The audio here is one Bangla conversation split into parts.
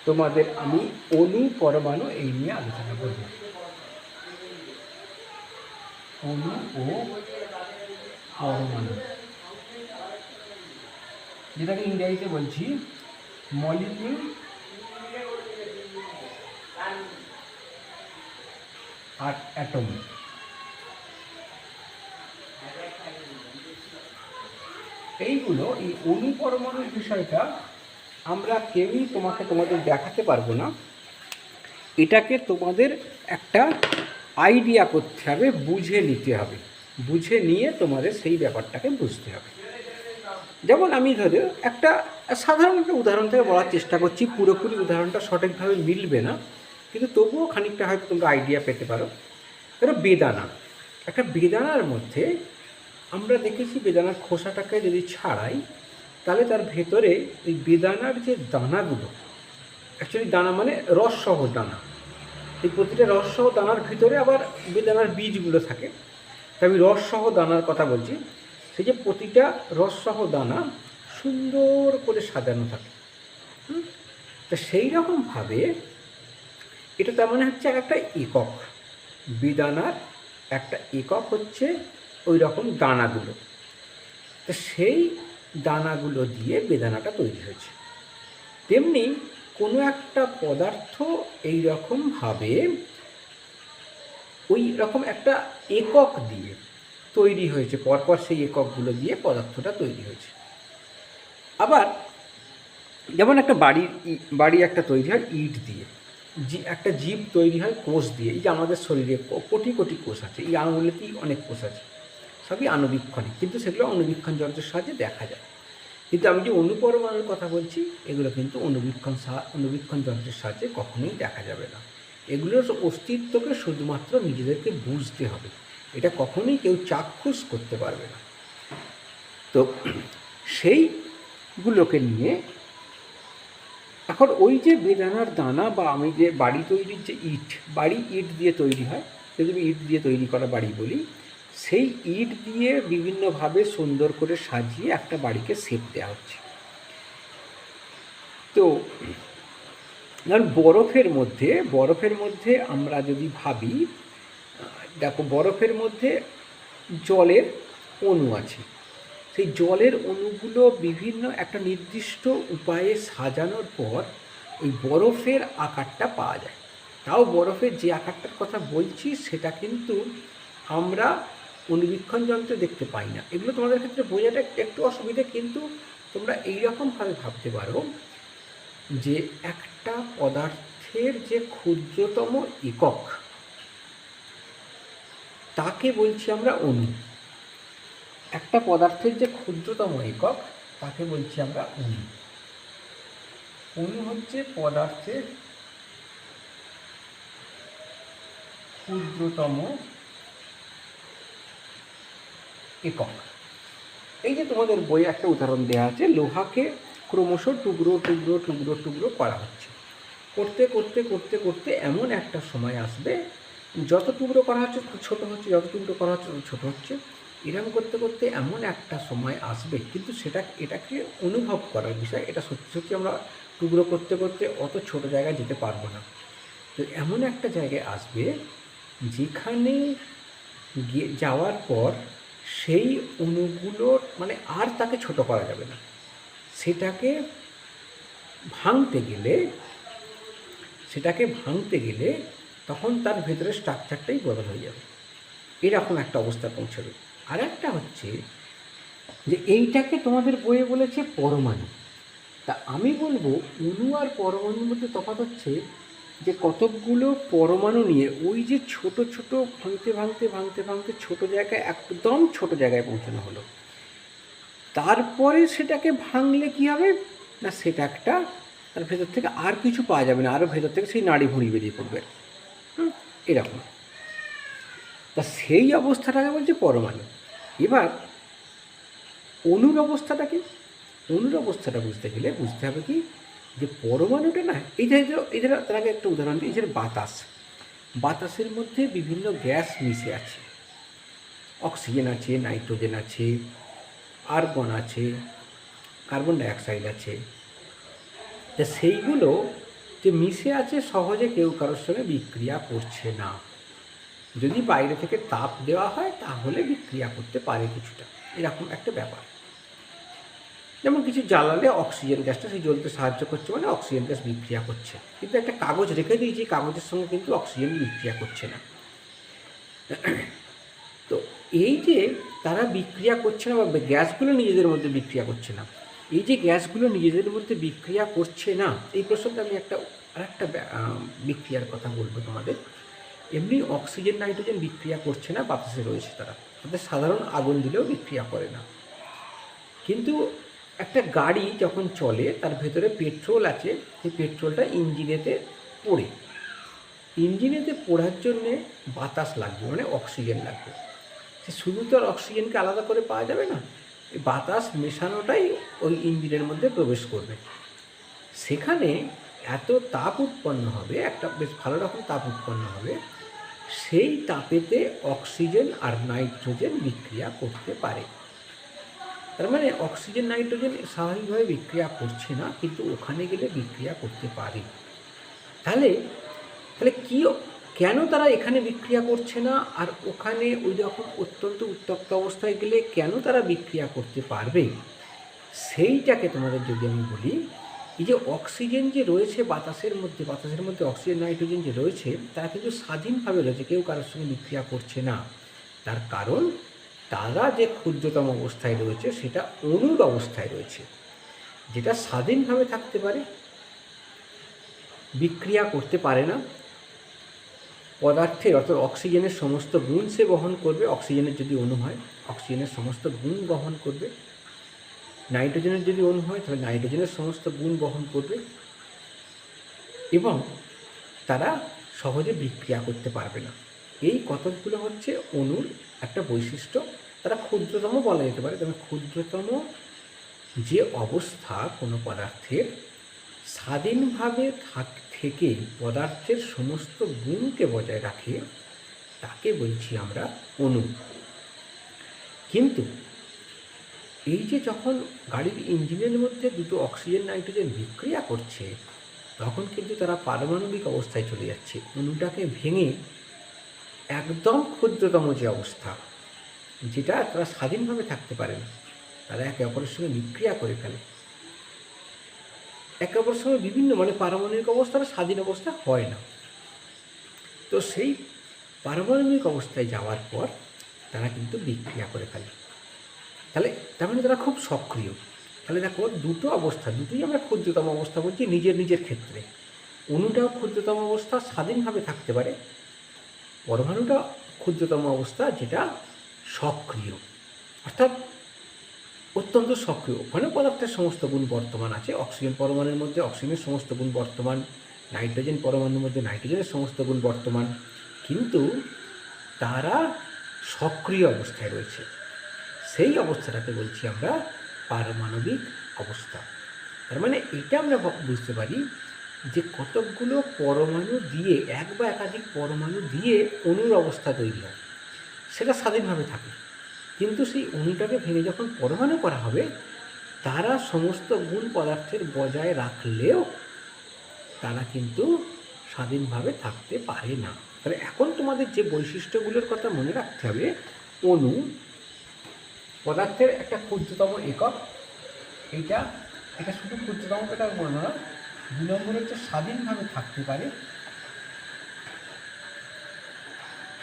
তোমাদের আমি অণু পরমাণু এই নিয়ে আলোচনা করব। অণু ও পরমাণু, যেটাকে ইংরেজিতে বলছি মলিকিউল আর অ্যাটম। এইগুলো, এই অণু পরমাণুর বিষয়টা আমরা কেউই তোমাদের দেখাতে পারবো না। এটাকে তোমাদের একটা আইডিয়া করতে হবে, বুঝে নিতে হবে, বুঝে নিয়ে তোমাদের সেই ব্যাপারটাকে বুঝতে হবে। যেমন আমি ধরে একটা সাধারণ একটা উদাহরণ থেকে বলার চেষ্টা করছি, পুরোপুরি উদাহরণটা সঠিকভাবে মিলবে না, কিন্তু তবুও খানিকটা হয়তো তোমরা আইডিয়া পেতে পারো। ধরো বেদানা, একটা বেদানার মধ্যে আমরা দেখেছি বেদানার খোসাটাকে যদি ছাড়াই তাহলে তার ভেতরে এই বেদানার যে দানাগুলো, অ্যাকচুয়ালি দানা মানে রসসহ দানা, এই প্রতিটা রসসহ দানার ভিতরে আবার বেদানার বীজগুলো থাকে। তাই আমি রসসহ দানার কথা বলছি। সেই যে প্রতিটা রসসহ দানা সুন্দর করে সাজানো থাকে। তো সেই রকমভাবে এটা তার মানে হচ্ছে একটা একক, বেদানার একটা একক হচ্ছে ওই রকম দানাগুলো। তো সেই দানাগুলো দিয়ে বেদানাটা তৈরি হয়েছে। তেমনি কোনো একটা পদার্থ এই রকমভাবে ওই রকম একটা একক দিয়ে তৈরি হয়েছে, পরপর সেই এককগুলো দিয়ে পদার্থটা তৈরি হয়েছে। আবার যেমন একটা বাড়ি একটা তৈরি হয় ইট দিয়ে, একটা জীব তৈরি হয় কোষ দিয়ে। এই যে আমাদের শরীরে কোটি কোটি কোষ আছে, এই আঙুলেতেই অনেক কোষ আছে, সবই আণুবীক্ষণিক, কিন্তু সেগুলো অণুবীক্ষণ যন্ত্রের সাহায্যে দেখা যায়। কিন্তু আমি যে অণুপরমাণুর কথা বলছি, এগুলো কিন্তু অণুবীক্ষণ যন্ত্রের সাহায্যে কখনোই দেখা যাবে না। এগুলোর অস্তিত্বকে শুধুমাত্র নিজেদেরকে বুঝতে হবে, এটা কখনোই কেউ চাক্ষুষ করতে পারবে না। তো সেইগুলোকে নিয়ে এখন ওই যে বেদানার দানা বা আমি যে বাড়ি তৈরির যে বাড়ি ইট দিয়ে তৈরি হয়, যদি আমি ইট দিয়ে তৈরি করা বাড়ি বলি, সেই ইট দিয়ে বিভিন্নভাবে সুন্দর করে সাজিয়ে একটা বাড়িকে শেপ দেওয়া হচ্ছে। তো ধর বরফের মধ্যে আমরা যদি ভাবি, দেখো বরফের মধ্যে জলের অণু আছে, সেই জলের অণুগুলো বিভিন্ন একটা নির্দিষ্ট উপায়ে সাজানোর পর ওই বরফের আকারটা পাওয়া যায়। তাও বরফের যে আকারটার কথা বলছি সেটা কিন্তু আমরা অণুবীক্ষণ যন্ত্রে দেখতে পাই না। এগুলো তোমাদের ক্ষেত্রে বোঝাটা একটু অসুবিধা, কিন্তু তোমরা এইরকমভাবে ভাবতে পারো যে একটা পদার্থের যে ক্ষুদ্রতম একক, তাকে বলছি আমরা অণু। একটা পদার্থের যে ক্ষুদ্রতম একক, তাকে বলছি আমরা অণু। অণু হচ্ছে পদার্থের ক্ষুদ্রতম একক। এই যে তোমাদের বইয়ে একটা উদাহরণ দেওয়া আছে, লোহাকে ক্রমশ টুকরো টুকরো টুকরো টুকরো করা হচ্ছে, করতে করতে করতে করতে এমন একটা সময় আসবে যত টুকরো করা হচ্ছে ছোটো হচ্ছে, যত টুকরো করা হচ্ছে তত ছোটো হচ্ছে। এরকম করতে করতে এমন একটা সময় আসবে, কিন্তু এটাকে অনুভব করার বিষয়, এটা সত্যি সত্যি আমরা টুকরো করতে করতে অত ছোট জায়গায় যেতে পারবো না। তো এমন একটা জায়গায় আসবে যেখানে যাওয়ার পর সেই অণুগুলোর মানে আর তাকে ছোট করা যাবে না, সেটাকে ভাঙতে গেলে তখন তার ভেতরে স্ট্রাকচারটাই বদল হয়ে যাবে। এরকম একটা অবস্থা পৌঁছবে। আর একটা হচ্ছে যে এইটাকে তোমাদের বইয়ে বলেছে পরমাণু। তা আমি বলবো অণু আর পরমাণুর মধ্যে তফাৎ হচ্ছে যে কতকগুলো পরমাণু নিয়ে ওই যে ছোট ছোট ভাঙতে ভাঙতে ভাঙতে ভাঙতে ছোট জায়গায়, একদম ছোট জায়গায় পৌঁছানো হলো। তারপরে সেটাকে ভাঙলে কী হবে না, সেটা একটা তার ভেতর থেকে আর কিছু পাওয়া যাবে না, আরও ভেতর থেকে সেই নাড়ি ভুঁড়ি বেরিয়ে পড়বে, এরকম। তা সেই অবস্থাটাকে বলছে পরমাণু। এবার অণুর অবস্থাটা কি? অণুর অবস্থাটা বুঝতে গেলে বুঝতে হবে কি, যে পরমাণুটা না, এই যে তার আগে একটা উদাহরণ দিই, এই যে বাতাসের মধ্যে বিভিন্ন গ্যাস মিশে আছে, অক্সিজেন আছে, নাইট্রোজেন আছে, আর্গন আছে, কার্বন ডাইঅক্সাইড আছে। তা সেইগুলো যে মিশে আছে সহজে কেউ কারোর সঙ্গে বিক্রিয়া করছে না। যদি বাইরে থেকে তাপ দেওয়া হয় তাহলে বিক্রিয়া করতে পারে কিছুটা, এরকম একটা ব্যাপার। যেমন কিছু জ্বালালে অক্সিজেন গ্যাসটা সেই জ্বলতে সাহায্য করছে, মানে অক্সিজেন গ্যাস বিক্রিয়া করছে, কিন্তু একটা কাগজ রেখে দিয়েছি, কাগজের সঙ্গে কিন্তু অক্সিজেন বিক্রিয়া করছে না। তো এই যে তারা বিক্রিয়া করছে না বা গ্যাসগুলো নিজেদের মধ্যে বিক্রিয়া করছে না, এই যে গ্যাসগুলো নিজেদের মধ্যে বিক্রিয়া করছে না, এই প্রসঙ্গে আমি আরেকটা বিক্রিয়ার কথা বলবো তোমাদের। এমনি অক্সিজেন নাইট্রোজেন বিক্রিয়া করছে না, বাতাসে রয়েছে, তাদের সাধারণ আগুন দিলেও বিক্রিয়া করে না। কিন্তু একটা গাড়ি যখন চলে তার ভেতরে পেট্রোল আছে, সেই পেট্রোলটা ইঞ্জিনেতে পোড়ার জন্যে বাতাস লাগবে, মানে অক্সিজেন লাগবে। সে শুধু তো আর অক্সিজেনকে আলাদা করে পাওয়া যাবে না, এই বাতাস মেশানোটাই ওই ইঞ্জিনের মধ্যে প্রবেশ করবে। সেখানে এত তাপ উৎপন্ন হবে, একটা বেশ ভালো রকম তাপ উৎপন্ন হবে, সেই তাপেতে অক্সিজেন আর নাইট্রোজেন বিক্রিয়া করতে পারে। তার মানে অক্সিজেন নাইট্রোজেন স্বাভাবিকভাবে বিক্রিয়া করছে না, কিন্তু ওখানে গেলে বিক্রিয়া করতে পারে। তাহলে কেন তারা এখানে বিক্রিয়া করছে না আর ওখানে ওই রকম অত্যন্ত উত্তপ্ত অবস্থায় গেলে কেন তারা বিক্রিয়া করতে পারবে, সেইটাকে তোমাদের যদি আমি বলি, এই যে অক্সিজেন যে রয়েছে বাতাসের মধ্যে অক্সিজেন নাইট্রোজেন যে রয়েছে, তারা কিন্তু স্বাধীনভাবে রয়েছে, কেউ কারোর সঙ্গে বিক্রিয়া করছে না। তার কারণ তারা যে ক্ষুদ্রতম অবস্থায় রয়েছে সেটা অণুর অবস্থায় রয়েছে, যেটা স্বাধীনভাবে থাকতে পারে, বিক্রিয়া করতে পারে না। পদার্থের অর্থাৎ অক্সিজেনের সমস্ত গুণ সে বহন করবে, অক্সিজেনের যদি অণু হয় অক্সিজেনের সমস্ত গুণ বহন করবে, নাইট্রোজেনের যদি অণু হয় তাহলে নাইট্রোজেনের সমস্ত গুণ বহন করবে, এবং তারা সহজে বিক্রিয়া করতে পারবে না। এই কতকগুলো হচ্ছে অণুর একটা বৈশিষ্ট্য। তারা ক্ষুদ্রতম বলা যেতে পারে, তবে ক্ষুদ্রতম যে অবস্থা কোনো পদার্থের স্বাধীনভাবে থেকে পদার্থের সমস্ত গুণকে বজায় রাখে, তাকে বলছি আমরা অণু। কিন্তু এই যে যখন গাড়ির ইঞ্জিনের মধ্যে দুটো অক্সিজেন নাইট্রোজেন বিক্রিয়া করছে, তখন কিন্তু তারা পারমাণবিক অবস্থায় চলে যাচ্ছে, অণুটাকে ভেঙে একদম ক্ষুদ্রতম যে অবস্থা, যেটা তারা স্বাধীনভাবে থাকতে পারে না, তারা একে অপরের সঙ্গে বিক্রিয়া করে ফেলে। একে অপরের সঙ্গে বিভিন্ন, মানে পারমাণবিক অবস্থাটা স্বাধীন অবস্থা হয় না। তো সেই পারমাণবিক অবস্থায় যাওয়ার পর তারা কিন্তু বিক্রিয়া করে ফেলে। তাহলে তার মানে তারা খুব সক্রিয়। তাহলে দেখো, দুটো অবস্থা, দুটোই আমরা ক্ষুদ্রতম অবস্থা বলছি নিজের ক্ষেত্রে। অণুটাও ক্ষুদ্রতম অবস্থা, স্বাধীনভাবে থাকতে পারে। পরমাণুটা ক্ষুদ্রতম অবস্থা, যেটা সক্রিয়, অর্থাৎ অত্যন্ত সক্রিয়। ওখানে পদার্থের সমস্ত গুণ বর্তমান আছে, অক্সিজেন পরমাণুর মধ্যে অক্সিজেনের সমস্ত গুণ বর্তমান, নাইট্রোজেন পরমাণুর মধ্যে নাইট্রোজেনের সমস্ত গুণ বর্তমান, কিন্তু তারা সক্রিয় অবস্থায় রয়েছে। সেই অবস্থাটাকে বলছি আমরা পারমাণবিক অবস্থা। তার মানে এটা আমরা বুঝতে পারি যে কতকগুলো পরমাণু দিয়ে, এক বা একাধিক পরমাণু দিয়ে অণুর অবস্থা তৈরি হয়, সেটা স্বাধীনভাবে থাকে। কিন্তু সেই অণুটাকে ভেঙে যখন পরমাণু করা হবে, তারা সমস্ত গুণ পদার্থের বজায় রাখলেও তারা কিন্তু স্বাধীনভাবে থাকতে পারে না। তাহলে এখন তোমাদের যে বৈশিষ্ট্যগুলোর কথা মনে রাখতে হবে, অণু পদার্থের একটা ক্ষুদ্রতম একক, এটা শুধু ক্ষুদ্রতম একক বলবো না, 2 নম্বর হচ্ছে স্বাধীনভাবে থাকতে পারে,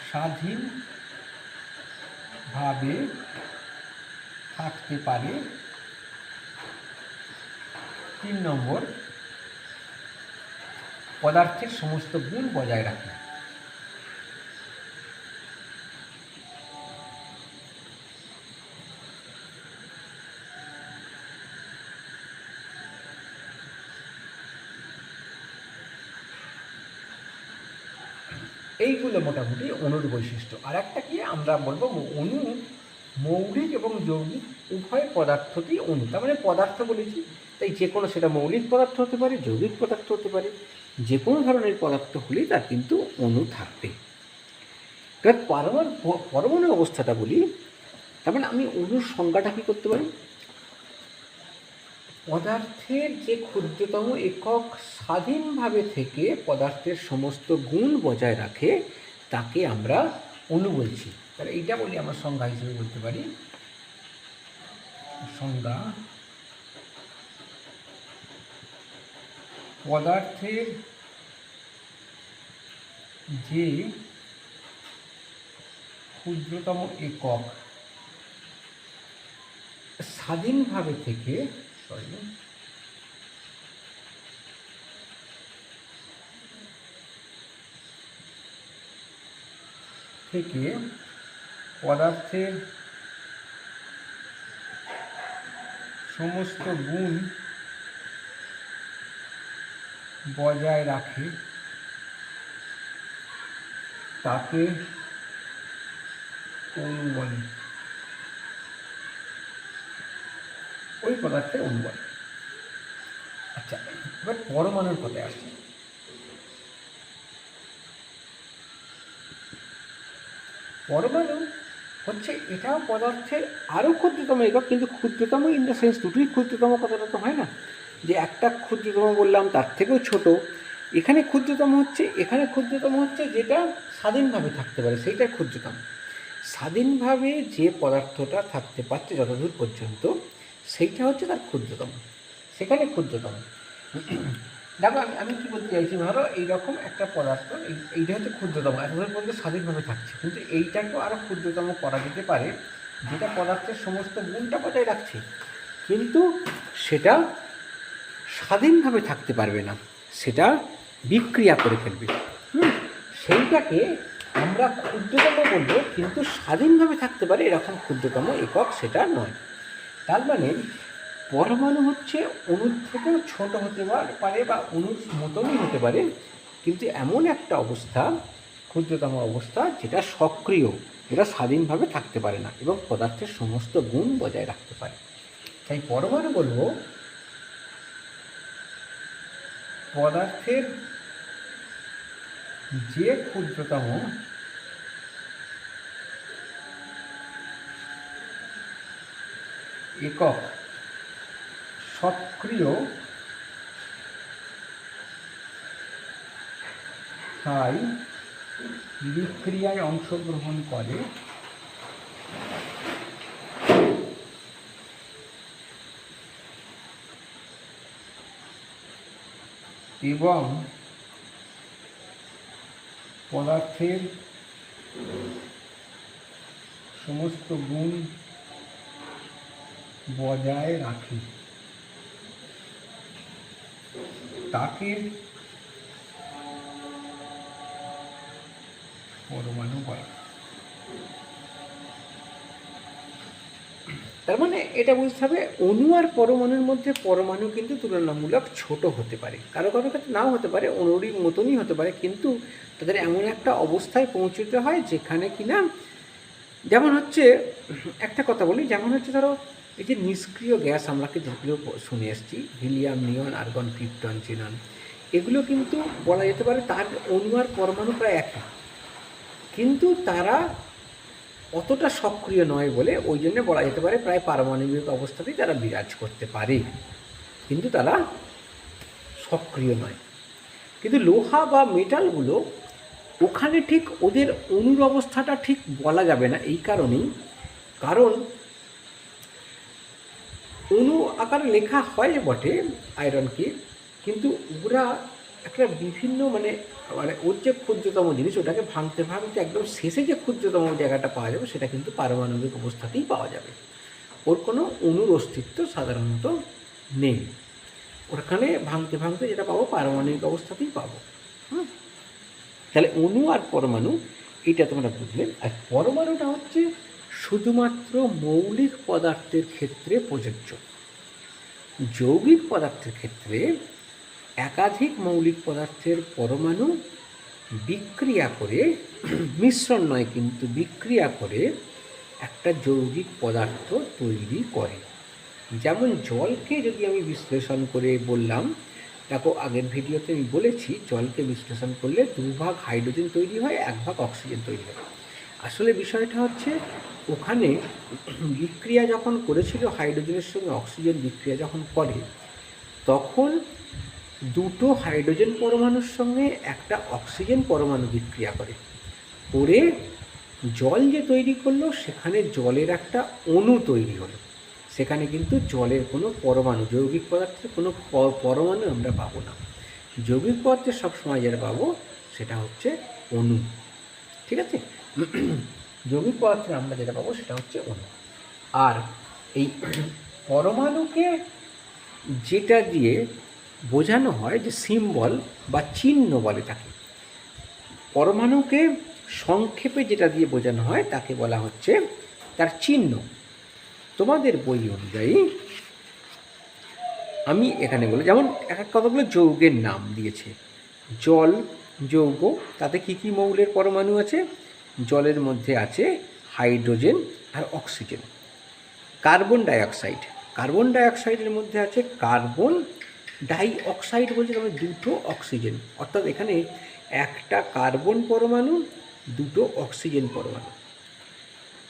স্বাধীনভাবে থাকতে পারে। 3 নম্বর, পদার্থের সমস্ত গুণ বজায় রাখে। এইগুলো মোটামুটি অণুর বৈশিষ্ট্য। আর একটা কি আমরা বলবো, অণু মৌলিক এবং যৌগিক উভয় পদার্থটি অণু। তার মানে পদার্থ বলেছি, তাই যে কোনো, সেটা মৌলিক পদার্থ হতে পারে, যৌগিক পদার্থ হতে পারে, যে কোনো ধরনের পদার্থ হলেই তার কিন্তু অণু থাকবে। এবার পরমাণু অবস্থাটা বলি। তার মানে আমি অণুর সংজ্ঞাটা কী করতে পারি, পদার্থের যে ক্ষুদ্রতম একক স্বাধীনভাবে থেকে পদার্থের সমস্ত গুণ বজায় রাখে তাকে আমরা অণু বলছি। তাহলে এইটা বলি আমরা সংজ্ঞা হিসেবে বলতে পারি। সংজ্ঞা: পদার্থের যে ক্ষুদ্রতম একক স্বাধীনভাবে থেকে পদার্থের সমস্ত গুণ বজায় রাখে তাকে অণু বলে। ওই পদার্থে অণু বলে। আচ্ছা, এবার পরমাণুর কথায় আসছে। পরমাণু হচ্ছে এটাও পদার্থের আরও ক্ষুদ্রতম একক, কিন্তু ক্ষুদ্রতম ইন দ্য সেন্স দুটোই ক্ষুদ্রতম কথাটা তো হয় না যে একটা ক্ষুদ্রতম বললাম তার থেকেও ছোট। এখানে ক্ষুদ্রতম হচ্ছে যেটা স্বাধীনভাবে থাকতে পারে, সেইটাই ক্ষুদ্রতম। স্বাধীনভাবে যে পদার্থটা থাকতে পারছে যতদূর পর্যন্ত সেইটা হচ্ছে তার ক্ষুদ্রতম, সেখানে ক্ষুদ্রতম। দেখো আমি কী বলতে চাইছি, ধরো এইরকম একটা পদার্থ, এইটা হচ্ছে ক্ষুদ্রতম, এতদূর পর্যন্ত স্বাধীনভাবে থাকছে, কিন্তু এইটাকেও আরও ক্ষুদ্রতম করা যেতে পারে যেটা পদার্থের সমস্ত গুণটা বজায় রাখছে, কিন্তু সেটা স্বাধীনভাবে থাকতে পারবে না, সেটা বিক্রিয়া করে ফেলবে। সেইটাকে আমরা ক্ষুদ্রতম বলবো, কিন্তু স্বাধীনভাবে থাকতে পারে এরকম ক্ষুদ্রতম একক সেটা নয়। তার মানে পরমাণু হচ্ছে অণুর থেকেও ছোট হতে পারে বা অণুর মতনই হতে পারে, কিন্তু এমন একটা অবস্থা, ক্ষুদ্রতম অবস্থা যেটা সক্রিয়, যেটা স্বাধীনভাবে থাকতে পারে না এবং পদার্থের সমস্ত গুণ বজায় রাখতে পারে। তাই পরমাণু বলবো পদার্থের যে ক্ষুদ্রতম একক সক্রিয় তাই বিক্রিয়ায় অংশগ্রহণ করে এবং পদার্থের সমস্ত গুণ বজায় রাখে তাকে পরমাণু বলে। তার মানে এটা বুঝতে হবে অণু আর পরমাণুর মধ্যে পরমাণু কিন্তু তুলনামূলক ছোট হতে পারে, কারো কারো ক্ষেত্রে নাও হতে পারে, অণুরই মতনই হতে পারে, কিন্তু তাদের এমন একটা অবস্থায় পৌঁছতে হয় যেখানে কিনা, যেমন হচ্ছে একটা কথা বলি, যেমন হচ্ছে ধরো এই যে নিষ্ক্রিয় গ্যাস আমরা যেগুলো শুনে এসেছি, হিলিয়াম, নিয়ন, আর্গন, ক্রিপ্টন, জিনন, এগুলো কিন্তু বলা যেতে পারে তার অণু আর পরমাণু প্রায় একই, কিন্তু তারা অতটা সক্রিয় নয় বলে ওই জন্য বলা যেতে পারে প্রায় পারমাণবিক অবস্থাতেই তারা বিরাজ করতে পারে, কিন্তু তারা সক্রিয় নয়। কিন্তু লোহা বা মেটালগুলো ওখানে ঠিক ওদের অণুর অবস্থাটা ঠিক বলা যাবে না, এই কারণেই, কারণ অণু আকারে লেখা হয় বটে আয়রনকে, কিন্তু ওরা একটা বিভিন্ন মানে ওর যে ক্ষুদ্রতম জিনিস ওটাকে ভাঙতে ভাঙতে একদম শেষে যে ক্ষুদ্রতম জায়গাটা পাওয়া যাবে সেটা কিন্তু পারমাণবিক অবস্থাতেই পাওয়া যাবে, ওর কোনো অণুর অস্তিত্ব সাধারণত নেই, ওখানে ভাঙতে ভাঙতে যেটা পাবো পারমাণবিক অবস্থাতেই পাবো। তাহলে অণু আর পরমাণু এটা তোমরা বুঝলে। আর পরমাণুটা হচ্ছে শুধুমাত্র মৌলিক পদার্থের ক্ষেত্রে প্রযোজ্য। যৌগিক পদার্থের ক্ষেত্রে একাধিক মৌলিক পদার্থের পরমাণু বিক্রিয়া করে, মিশ্রণ নয় কিন্তু বিক্রিয়া করে একটা যৌগিক পদার্থ তৈরি করে। যেমন জলকে যদি আমি বিশ্লেষণ করে বললাম, দেখো আগের ভিডিওতে আমি বলেছি জলকে বিশ্লেষণ করলে 2 ভাগ হাইড্রোজেন তৈরি হয়, 1 ভাগ অক্সিজেন তৈরি হয়। আসলে বিষয়টা হচ্ছে ওখানে বিক্রিয়া যখন করেছিল, হাইড্রোজেনের সঙ্গে অক্সিজেন বিক্রিয়া যখন করে, তখন দুটো হাইড্রোজেন পরমাণুর সঙ্গে একটা অক্সিজেন পরমাণু বিক্রিয়া করে, করে জল যে তৈরি করলো সেখানে জলের একটা অণু তৈরি হলো। সেখানে কিন্তু জলের কোনো পরমাণু, যৌগিক পদার্থের কোনো পরমাণু আমরা পাবো না। যৌগিক পদার্থে সবসময় যেটা পাবো সেটা হচ্ছে অণু। ঠিক আছে, যৌগিক পদার্থে আমরা যেটা পাবো সেটা হচ্ছে অণু। আর এই পরমাণুকে যেটা দিয়ে বোঝানো হয়, যে সিম্বল বা চিহ্ন বলে তাকে, পরমাণুকে সংক্ষেপে যেটা দিয়ে বোঝানো হয় তাকে বলা হচ্ছে তার চিহ্ন। তোমাদের বই অনুযায়ী আমি এখানে বলি, যেমন এক এক কতগুলো যৌগের নাম দিয়েছে। জল যৌগ, তাতে কি কি মৌলের পরমাণু আছে? জলের মধ্যে আছে হাইড্রোজেন আর অক্সিজেন। কার্বন ডাইঅক্সাইড, কার্বন ডাইঅক্সাইডের মধ্যে আছে কার্বন ডাই অক্সাইড, বলছে তবে দুটো অক্সিজেন, অর্থাৎ এখানে একটা কার্বন পরমাণু, দুটো অক্সিজেন পরমাণু।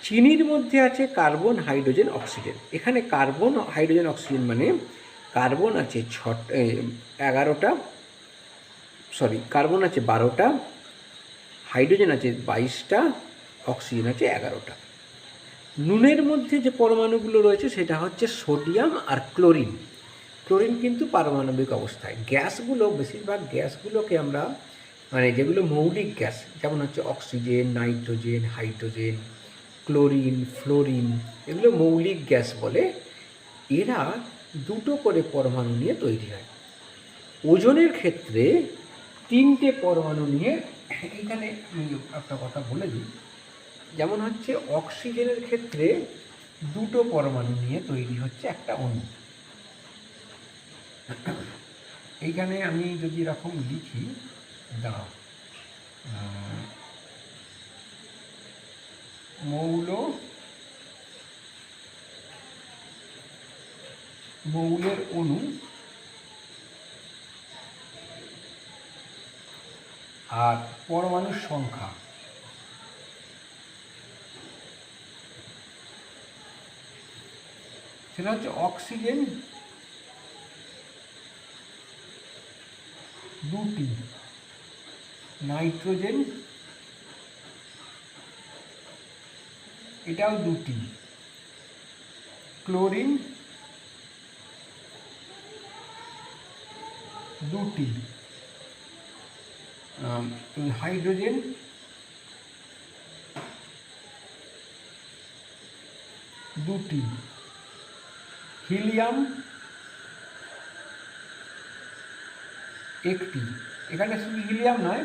চিনির মধ্যে আছে কার্বন হাইড্রোজেন অক্সিজেন। এখানে কার্বন হাইড্রোজেন অক্সিজেন মানে কার্বন আছে 11টা, কার্বন আছে 12টা, হাইড্রোজেন আছে 22টা, অক্সিজেন আছে 11টা। নুনের মধ্যে যে পরমাণুগুলো রয়েছে সেটা হচ্ছে সোডিয়াম আর ক্লোরিন। ক্লোরিন কিন্তু পারমাণবিক অবস্থায়। গ্যাসগুলো, বেশিরভাগ গ্যাসগুলোকে আমরা মানে যেগুলো মৌলিক গ্যাস, যেমন হচ্ছে oxygen, nitrogen, hydrogen, chlorine, fluorine, এগুলো মৌলিক গ্যাস বলে। এরা দুটো করে পরমাণু নিয়ে তৈরি হয়। ওজনের ক্ষেত্রে 3টে পরমাণু নিয়ে, এইখানে আমি একটা কথা বলে দিই, যেমন হচ্ছে অক্সিজেনের ক্ষেত্রে দুটো পরমাণু নিয়ে তৈরি হচ্ছে একটা অণু। এইখানে আমি যদি এরকম লিখি, দাঁড়াও, মৌলের অণু আর পরমাণুর সংখ্যা। সেটা হচ্ছে অক্সিজেন 2টি, নাইট্রোজেন এটাও 2টি, ক্লোরিন 2টি, হাইড্রোজেন 2টি, হিলিয়াম 1টি। এখানে শুধু হিলিয়াম নয়,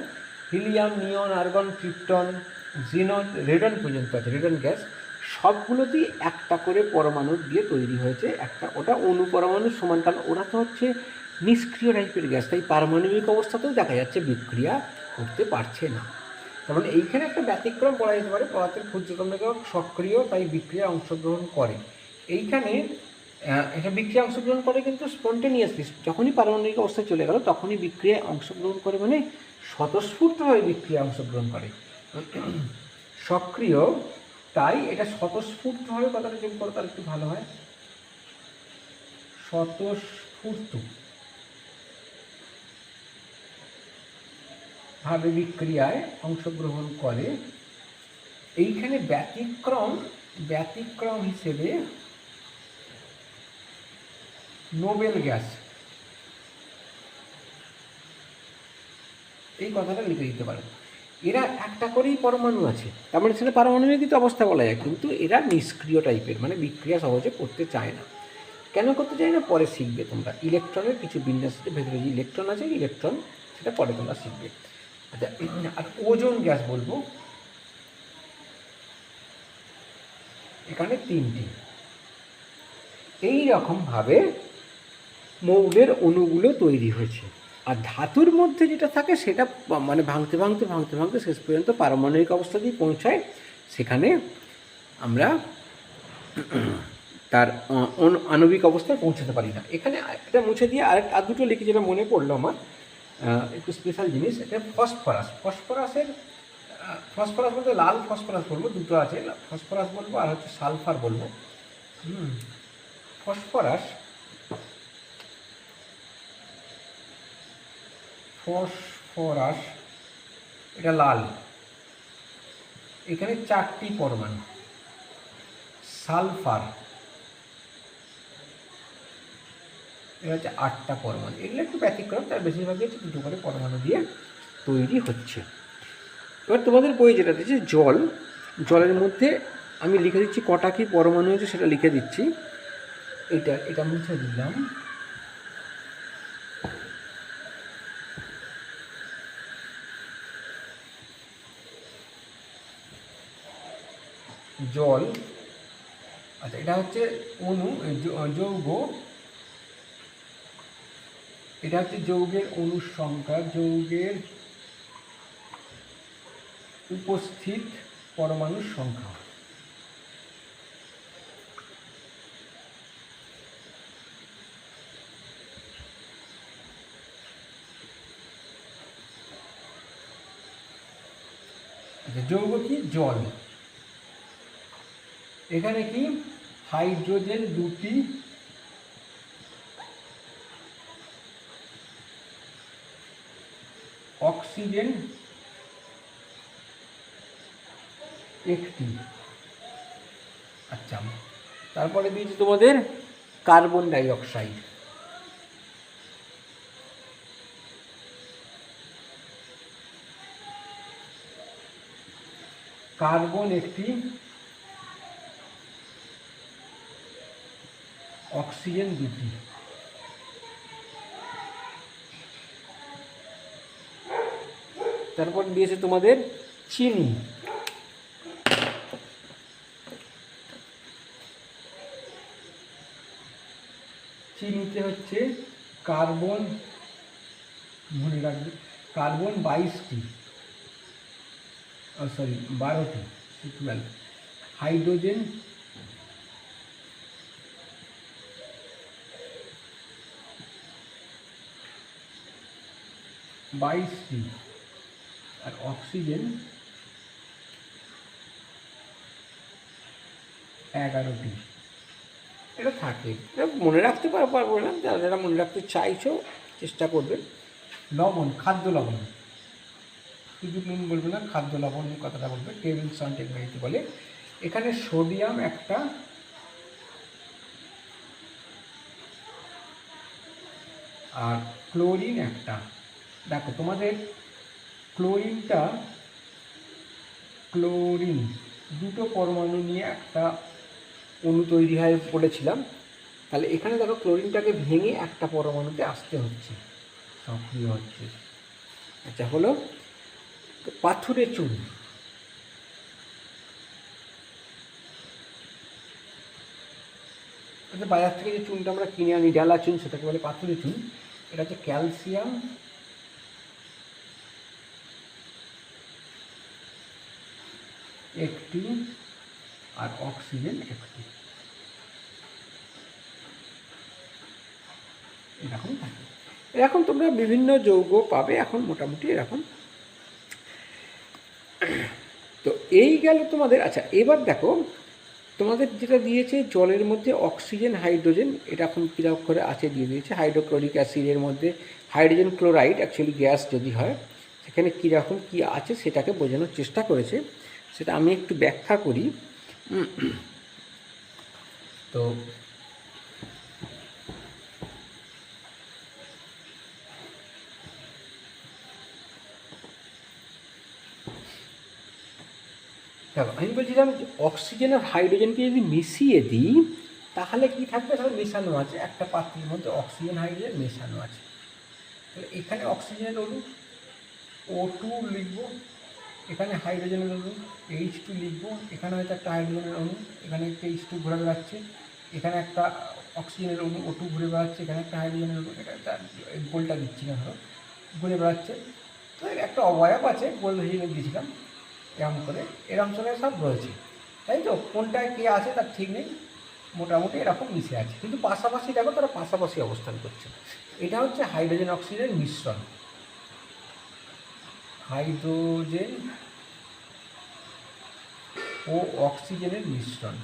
হিলিয়াম, নিয়ন, আর্গন, ক্রিপ্টন, জিনন, রেডন পর্যন্ত আছে, রেডন গ্যাস। সবগুলোতেই একটা করে পরমাণু দিয়ে তৈরি হয়েছে একটা, ওটা অণু পরমাণুর সমান, কারণ ওরা তো হচ্ছে নিষ্ক্রিয় টাইপের গ্যাস, তাই পারমাণবিক অবস্থাতেও দেখা যাচ্ছে বিক্রিয়া করতে পারছে না। যেমন এইখানে একটা ব্যতিক্রম বলা যেতে পারে, পদার্থের ক্ষুদ্রতম একক সক্রিয়, তাই বিক্রিয়ায় অংশগ্রহণ করে। এইখানে এটা বিক্রিয়া অংশগ্রহণ করে কিন্তু স্পন্টেনিয়াসলি, যখনই পারমাণবিক অবস্থায় চলে গেল তখনই বিক্রিয়ায় অংশগ্রহণ করে, মানে স্বতঃস্ফূর্তভাবে বিক্রিয়া অংশগ্রহণ করে। সক্রিয়, তাই এটা স্বতঃস্ফূর্তভাবে, কথাটা যোগ করো তাহলে একটু ভালো হয়, স্বতঃস্ফূর্ত ভাবে বিক্রিয়ায় অংশগ্রহণ করে। এইখানে ব্যতিক্রম হিসেবে নোবেল গ্যাস, এই কথাটা লিখে দিতে পারেন। এরা একটা করেই পরমাণু আছে, তার মানে সেটা পারমাণবিক অবস্থা বলা যায়, কিন্তু এরা নিষ্ক্রিয় টাইপের, মানে বিক্রিয়া সহজে করতে চায় না। কেন করতে চায় না পরে শিখবে তোমরা। ইলেকট্রনের কিছু বিন্যাস আছে, ভেতরে যে ইলেকট্রন আছে, ইলেকট্রন সেটা পরে তোমরা শিখবে। আচ্ছা, আর ওজোন গ্যাস বলবো, এখানে 3টি। এই রকমভাবে মৌলের অণুগুলো তৈরি হয়েছে। আর ধাতুর মধ্যে যেটা থাকে সেটা মানে ভাঙতে ভাঙতে শেষ পর্যন্ত পারমাণবিক অবস্থাতেই পৌঁছায়, সেখানে আমরা তার আণবিক অবস্থায় পৌঁছাতে পারি না। এখানে এটা মুছে দিয়ে আর দুটো লিখে, যেটা মনে পড়লো আমার একটু স্পেশাল জিনিস, এটা ফসফরাসের ফসফরাস বলতে লাল ফসফরাস বলবো, দুটো আছে, ফসফরাস বলবো আর হচ্ছে সালফার বলবো। ফসফরাস ফসফরাস এটা লাল, এখানে 4টি পরমাণু। সালফার এটা হচ্ছে 8টা পরমাণু। এগুলো একটু ব্যতিক্রম, তার বেশিরভাগই হচ্ছে 2টো করে পরমাণু দিয়ে তৈরি হচ্ছে। এবার তোমাদের বই যেটা দিচ্ছে জল, জলের মধ্যে আমি লিখে দিচ্ছি কটা কি পরমাণু আছে সেটা লিখে দিচ্ছি। এটা মুছে দিলাম। জল, আচ্ছা এটা হচ্ছে অণু, যৌগ, এটা হচ্ছে যৌগের অণুর সংখ্যা, যৌগের উপস্থিত পরমাণুর সংখ্যা। আচ্ছা যৌগ কি? জল। এখানে কি? হাইড্রোজেন 2টি, অক্সিজেন 1টি। আচ্ছা তারপরে দিয়েছি তোমাদের কার্বন ডাই অক্সাইড। কার্বন 1টি, অক্সিজেন 2টি। তারপর দিয়েছে তোমাদের চিনি। চিনিতে হচ্ছে কার্বন, মনে রাখবে, কার্বন 22টি, সরি 12টি, 12। হাইড্রোজেন 22টি, আর অক্সিজেন 11টি। এটা থাকে, এটা মনে রাখতে পারবো না, যারা যারা মনে রাখতে চাইছো চেষ্টা করবে। লবণ, খাদ্য লবণ, শুধু নুন বলবে না, খাদ্য লবণ কথাটা বলবে, টেবিল সল্ট ইংরেজিতে বলে। এখানে সোডিয়াম একটা, আর ক্লোরিন একটা। দেখো তোমাদের ক্লোরিন 2টো পরমাণু নিয়ে একটা অণু তৈরি হয় বলেছিলাম। তাহলে এখানে দেখো ক্লোরিনটাকে ভেঙে একটা পরমাণুতে আসতে হচ্ছে, সক্রিয় হচ্ছে। আচ্ছা হলো পাথুরে চুন। আচ্ছা বাজার থেকে যে চুনটা আমরা কিনে আনি ডালা চুন, সেটাকে বলে পাথুরে চুন। এটা হচ্ছে ক্যালসিয়াম 1টি, আর অক্সিজেন 1টি। এরকম থাকে। এরকম তোমরা বিভিন্ন যৌগ পাবে এখন মোটামুটি এরকম। তো এই গেল তোমাদের। আচ্ছা এবার দেখো তোমাদের যেটা দিয়েছে জলের মধ্যে অক্সিজেন, হাইড্রোজেন, এটা এখন কীরকম করে আছে দিয়ে দিয়েছে। হাইড্রোক্লোরিক অ্যাসিডের মধ্যে হাইড্রোজেন ক্লোরাইড, অ্যাকচুয়ালি গ্যাস যদি হয়, সেখানে কীরকম কী আছে সেটাকে বোঝানোর চেষ্টা করেছে। সেটা আমি একটু ব্যাখ্যা করি। তো দেখো আমি বলছিলাম অক্সিজেন আর হাইড্রোজেনকে যদি মিশিয়ে দিই তাহলে কি থাকবে? তাহলে মেশানো আছে, একটা পাত্রের মধ্যে অক্সিজেন হাইড্রোজেন মেশানো আছে। তাহলে এখানে অক্সিজেনের অণু O2 লিখব, এখানে হাইড্রোজেনের অণু H2 লিখব, এখানে হয়তো একটা হাইড্রোজেনের অণু, এখানে একটা H2 ঘুরে বেড়াচ্ছে, এখানে একটা অক্সিজেনের অণু O2 ঘুরে বেড়াচ্ছে, এখানে একটা হাইড্রোজেনের অণু, এটা একটা গোলটা দিচ্ছি না, ধরো ঘুরে বেড়াচ্ছে। তো একটা অবয়ব আছে, গোল হিসেবে দিয়েছিলাম এরকম করে, এরকম সময় সব রয়েছে, তাই তো? কোনটায় কে আছে তার ঠিক নেই, মোটামুটি এরকম মিশে আছে, কিন্তু পাশাপাশি দেখো তারা পাশাপাশি অবস্থান করছে। এটা হচ্ছে হাইড্রোজেন অক্সিজেন মিশ্রণ। হাইড্রোজেন ও অক্সিজেনের মিশ্রণ।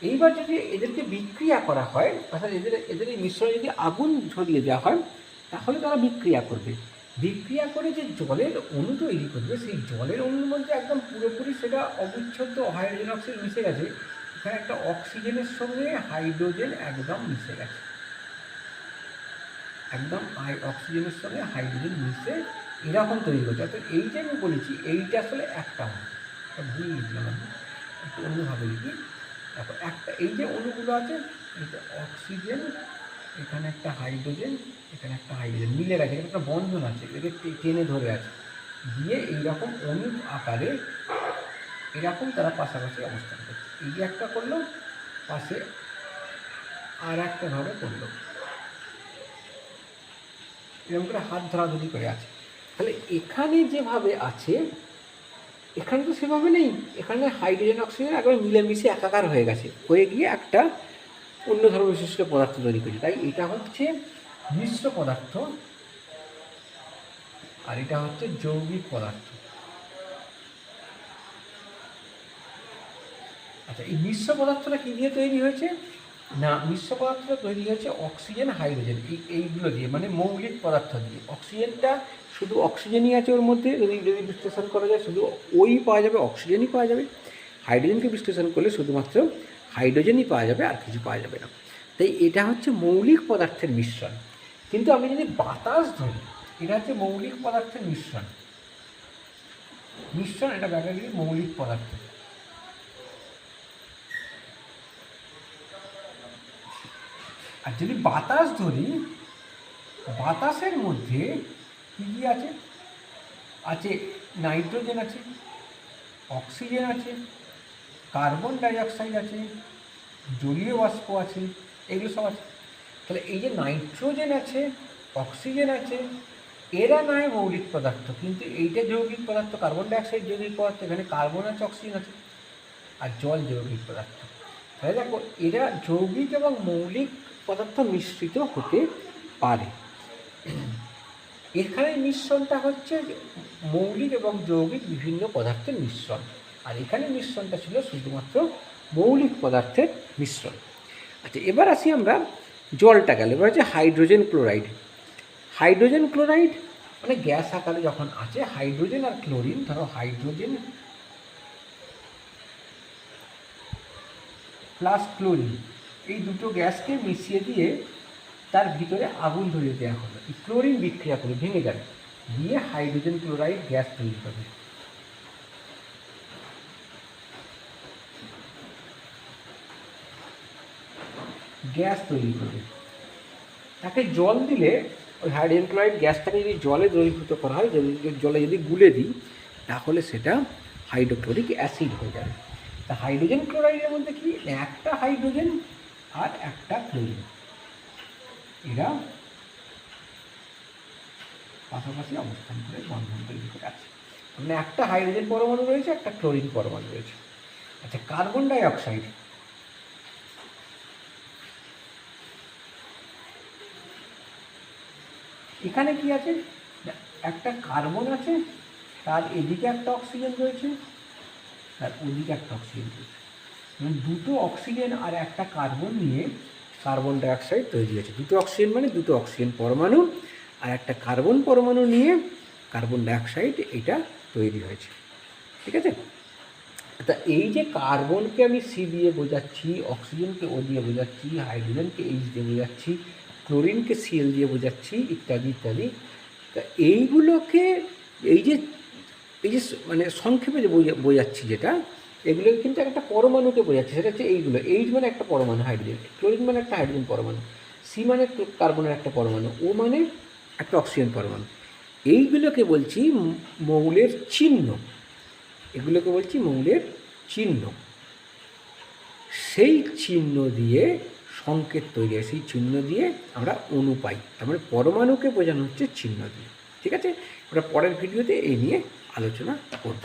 এইবার যদি এদেরকে বিক্রিয়া করা হয়, অর্থাৎ এদের এই মিশ্রণে যদি আগুন ধরিয়ে দেওয়া হয়, তাহলে তারা বিক্রিয়া করবে। বিক্রিয়া করে যে জলের অণু তৈরি করবে, সেই জলের অণুর মধ্যে একদম পুরোপুরি সেটা অবিচ্ছেদ্য হাইড্রোজেন অক্সাইড মিশে গেছে। এখানে একটা অক্সিজেনের সঙ্গে হাইড্রোজেন একদম মিশে গেছে, একদম অক্সিজেনের সঙ্গে হাইড্রোজেন মিশে এরকম তৈরি করছে। অর্থাৎ এই যে আমি বলেছি, এইটা আসলে একটা অণু, ভুল লিখলাম আমি, একটু অন্যভাবে লিখি। তারপর একটা এই যে অণুগুলো আছে, এটা অক্সিজেন, এখানে একটা হাইড্রোজেন, এখানে একটা হাইড্রোজেন মিলে গেছে, এখানে একটা বন্ধন আছে, এদের টেনে ধরে আছে, দিয়ে এইরকম অণু আকারে এরকম তারা পাশাপাশি অবস্থান করছে। এই যে একটা করলো, পাশে আর একটা ধরে করলো, এরকম করে হাত ধরাধরি করে আছে। তাহলে এখানে যেভাবে আছে, এখানে তো সেভাবে নেই। এখানে হাইড্রোজেন অক্সিজেন একবারে মিলেমিশে একাকার হয়ে গেছে, হয়ে গিয়ে একটা অন্য ধরনের বিশিষ্ট পদার্থ তৈরি করেছে। তাই এটা হচ্ছে মিশ্র পদার্থ, আর এটা হচ্ছে যৌগিক পদার্থ। আচ্ছা, এই মিশ্র পদার্থটা কী দিয়ে তৈরি হয়েছে না, মিশ্র পদার্থটা তৈরি হয়েছে অক্সিজেন হাইড্রোজেন এইগুলো দিয়ে, মানে মৌলিক পদার্থ দিয়ে। অক্সিজেনটা শুধু অক্সিজেনই আছে ওর মধ্যে, যদি বিশ্লেষণ করা যায় শুধু ওই পাওয়া যাবে, অক্সিজেনই পাওয়া যাবে। হাইড্রোজেনকে বিশ্লেষণ করলে শুধুমাত্র হাইড্রোজেনই পাওয়া যাবে, আর কিছু পাওয়া যাবে না। তাই এটা হচ্ছে মৌলিক পদার্থের মিশ্রণ। কিন্তু আমি যদি বাতাস ধরি, এটা হচ্ছে মৌলিক পদার্থের মিশ্রণ, এটা ব্যাটারির মৌলিক পদার্থ। আর যদি বাতাস ধরি, বাতাসের মধ্যে কী কী আছে, আছে নাইট্রোজেন আছে, অক্সিজেন আছে, কার্বন ডাইঅক্সাইড আছে, জলীয় বাষ্প আছে, এগুলো সব আছে। তাহলে এই যে নাইট্রোজেন আছে, অক্সিজেন আছে, এরা নয় মৌলিক পদার্থ, কিন্তু এইটা যৌগিক পদার্থ। কার্বন ডাইঅক্সাইড যৌগিক পদার্থ, এখানে কার্বন আছে, অক্সিজেন আছে, আর জল যৌগিক পদার্থ। তাহলে দেখো, এরা যৌগিক এবং মৌলিক পদার্থ মিশ্রিত হতে পারে। এখানে মিশ্রণটা হচ্ছে মৌলিক এবং যৌগিক বিভিন্ন পদার্থের মিশ্রণ, আর এখানে মিশ্রণটা ছিল শুধুমাত্র মৌলিক পদার্থের মিশ্রণ। আচ্ছা, এবার আসি আমরা জলটা গেল, এবার হচ্ছে হাইড্রোজেন ক্লোরাইড। হাইড্রোজেন ক্লোরাইড মানে গ্যাস আকারে যখন আছে, হাইড্রোজেন আর ক্লোরিন, ধরো হাইড্রোজেন প্লাস ক্লোরিন, এই দুটো গ্যাসকে মিশিয়ে দিয়ে তার ভিতরে আগুন ধরিয়ে দেওয়া হলো। এই ক্লোরিন বিক্রিয়া করে ভেঙে যাবে, দিয়ে হাইড্রোজেন ক্লোরাইড গ্যাস তৈরি হবে। গ্যাস তৈরি করবে, তাকে জল দিলে ওই হাইড্রোজেন ক্লোরাইড গ্যাসটাকে যদি জলে দ্রবীভূত করা হয়, জলে যদি গুলে দিই, তাহলে সেটা হাইড্রোক্লোরিক অ্যাসিড হয়ে যাবে। তা হাইড্রোজেন ক্লোরাইডের মধ্যে কি, একটা হাইড্রোজেন আর একটা ক্লোরিন, এরা পাশাপাশি অবস্থান করে বন্ধন তৈরি করে আছে। মানে একটা হাইড্রোজেন পরমাণু রয়েছে, একটা ক্লোরিন পরমাণু রয়েছে। আচ্ছা, কার্বন ডাই অক্সাইড, এখানে কি আছে, একটা কার্বন আছে, তার এদিকে একটা অক্সিজেন রয়েছে, আর ওদিকে একটা অক্সিজেন রয়েছে। মানে দুটো অক্সিজেন আর একটা কার্বন নিয়ে কার্বন ডাইঅক্সাইড তৈরি হয়েছে। দুটো অক্সিজেন মানে দুটো অক্সিজেন পরমাণু আর একটা কার্বন পরমাণু নিয়ে কার্বন ডাইঅক্সাইড এটা তৈরি হয়েছে। ঠিক আছে? তা এই যে কার্বনকে আমি সি দিয়ে বোঝাচ্ছি, অক্সিজেনকে ও দিয়ে বোঝাচ্ছি, হাইড্রোজেনকে এইচ দিয়ে বোঝাচ্ছি, ক্লোরিনকে সিএল দিয়ে বোঝাচ্ছি, ইত্যাদি ইত্যাদি। তা এইগুলোকে এই যে মানে সংক্ষেপে যে বোঝাচ্ছি যেটা, এগুলোকে কিন্তু একটা পরমাণুকে বোঝাচ্ছে। সেটা হচ্ছে এইগুলো, এইচ মানে একটা পরমাণু হাইড্রোজেন, ক্লোরিন মানে একটা হাইড্রোজেন পরমাণু, সি মানে কার্বনের একটা পরমাণু, ও মানে একটা অক্সিজেন পরমাণু। এইগুলোকে বলছি মৌলের চিহ্ন, এগুলোকে বলছি মৌলের চিহ্ন। সেই চিহ্ন দিয়ে সংকেত তৈরি হয়, সেই চিহ্ন দিয়ে আমরা অণু পাই। তার মানে পরমাণুকে বোঝানো হচ্ছে চিহ্ন দিয়ে। ঠিক আছে? আমরা পরের ভিডিওতে এই নিয়ে আলোচনা করব।